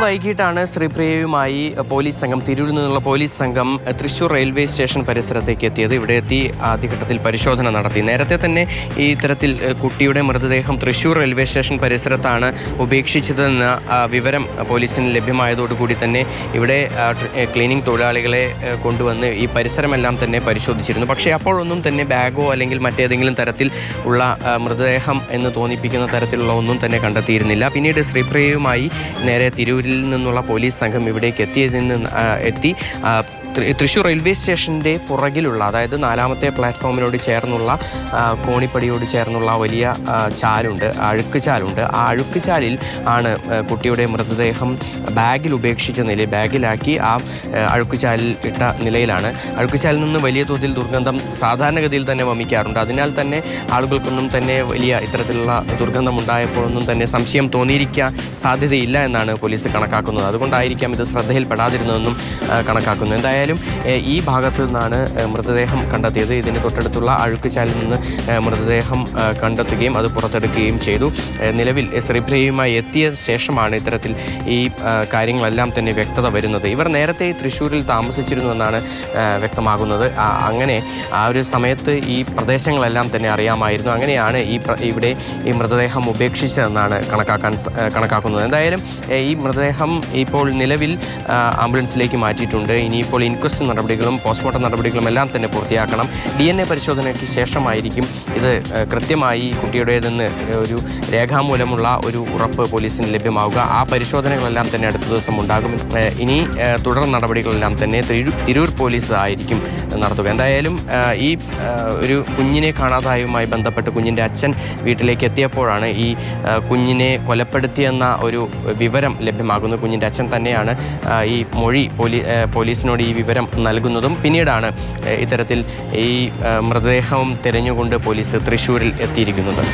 വൈകിട്ടാണ് ശ്രീപ്രിയയുമായി പോലീസ് സംഘം തിരൂരിൽ നിന്നുള്ള പോലീസ് സംഘം തൃശൂർ റെയിൽവേ സ്റ്റേഷൻ പരിസരത്തേക്ക് എത്തിയത്. ഇവിടെ എത്തി ആദ്യഘട്ടത്തിൽ പരിശോധന നടത്തി. നേരത്തെ തന്നെ ഈ തരത്തിൽ കുട്ടിയുടെ മൃതദേഹം തൃശൂർ റെയിൽവേ സ്റ്റേഷൻ പരിസരത്താണ് ഉപേക്ഷിച്ചതെന്ന വിവരം പോലീസിന് ലഭ്യമായതോടുകൂടി തന്നെ ഇവിടെ ക്ലീനിങ് തൊഴിലാളികളെ കൊണ്ടുവന്ന് ഈ പരിസരമെല്ലാം തന്നെ പരിശോധിച്ചിരുന്നു. പക്ഷേ അപ്പോഴൊന്നും തന്നെ ബാഗോ അല്ലെങ്കിൽ മറ്റേതെങ്കിലും തരത്തിൽ ഉള്ള മൃതദേഹം എന്ന് തോന്നിപ്പിക്കുന്ന തരത്തിലുള്ള ഒന്നും തന്നെ കണ്ടെത്തിയിരുന്നില്ല. പിന്നീട് ശ്രീപ്രിയയുമായി നേരെ തിരൂരിൽ നിന്നുള്ള പോലീസ് സംഘം ഇവിടേക്ക് എത്തി തൃശൂർ റെയിൽവേ സ്റ്റേഷൻ്റെ പുറകിലുള്ള, അതായത് 4ാമത്തെ പ്ലാറ്റ്ഫോമിനോട് ചേർന്നുള്ള കോണിപ്പടിയോട് ചേർന്നുള്ള വലിയ ചാലുണ്ട്, അഴുക്കുചാലുണ്ട്. ആ അഴുക്കുചാലിൽ ആണ് കുട്ടിയുടെ മൃതദേഹം ബാഗിൽ ഉപേക്ഷിച്ച നിലയിൽ, ബാഗിലാക്കി ആ അഴുക്കുചാലിൽ ഇട്ട നിലയിലാണ്. അഴുക്കുചാലിൽ നിന്ന് വലിയ തോതിൽ ദുർഗന്ധം സാധാരണഗതിയിൽ തന്നെ വമിക്കാറുണ്ട്. അതിനാൽ തന്നെ ആളുകൾക്കൊന്നും തന്നെ വലിയ ഇത്തരത്തിലുള്ള ദുർഗന്ധം ഉണ്ടായപ്പോഴൊന്നും തന്നെ സംശയം തോന്നിയിരിക്കാൻ സാധ്യതയില്ല എന്നാണ് പോലീസ് കണക്കാക്കുന്നത്. അതുകൊണ്ടായിരിക്കാം ഇത് ശ്രദ്ധയിൽപ്പെടാതിരുന്നതെന്നും കണക്കാക്കുന്നു. എന്തായാലും ഈ ഭാഗത്തു നിന്നാണ് മൃതദേഹം കണ്ടെത്തിയത്. ഇതിന് തൊട്ടടുത്തുള്ള അഴുക്കുചാലിൽ നിന്ന് മൃതദേഹം കണ്ടെത്തുകയും അത് പുറത്തെടുക്കുകയും ചെയ്തു. നിലവിൽ ശ്രീപ്രിയയുമായി എത്തിയ ശേഷമാണ് ഇത്തരത്തിൽ ഈ കാര്യങ്ങളെല്ലാം തന്നെ വ്യക്തത വരുന്നത്. ഇവർ നേരത്തെ തൃശ്ശൂരിൽ താമസിച്ചിരുന്നു എന്നാണ് വ്യക്തമാകുന്നത്. അങ്ങനെ ആ ഒരു സമയത്ത് ഈ പ്രദേശങ്ങളെല്ലാം തന്നെ അറിയാമായിരുന്നു. അങ്ങനെയാണ് ഇവിടെ ഈ മൃതദേഹം ഉപേക്ഷിച്ചതെന്നാണ് കണക്കാക്കുന്നത്. എന്തായാലും ഈ മൃതദേഹം ഇപ്പോൾ നിലവിൽ ആംബുലൻസിലേക്ക് മാറ്റിയിട്ടുണ്ട്. ഇനിയിപ്പോൾ ഇൻക്വസ്റ്റ് നടപടികളും പോസ്റ്റ്മോർട്ടം നടപടികളും എല്ലാം തന്നെ പൂർത്തിയാക്കണം. DNA പരിശോധനയ്ക്ക് ശേഷമായിരിക്കും ഇത് കൃത്യമായി കുട്ടിയുടേതെന്ന് ഒരു രേഖാമൂലമുള്ള ഒരു ഉറപ്പ് പോലീസിന് ലഭ്യമാവുക. ആ പരിശോധനകളെല്ലാം തന്നെ അടുത്ത ദിവസം ഉണ്ടാകും. ഇനി തുടർ നടപടികളെല്ലാം തന്നെ തിരൂർ പോലീസ് ആയിരിക്കും നടത്തുക. എന്തായാലും ഈ ഒരു കുഞ്ഞിനെ കാണാതായതുമായി ബന്ധപ്പെട്ട് കുഞ്ഞിൻ്റെ അച്ഛൻ വീട്ടിലേക്ക് എത്തിയപ്പോഴാണ് ഈ കുഞ്ഞിനെ കൊലപ്പെടുത്തിയെന്ന ഒരു വിവരം ലഭ്യമാകുന്നത്. കുഞ്ഞിൻ്റെ അച്ഛൻ തന്നെയാണ് ഈ മൊഴി പോലീസിനോട് ഈ വിവരം നൽകുന്നതും. പിന്നീടാണ് ഇത്തരത്തിൽ ഈ മൃതദേഹവും തിരഞ്ഞുകൊണ്ട് പോലീസ് തൃശ്ശൂരിൽ എത്തിയിരിക്കുന്നത്.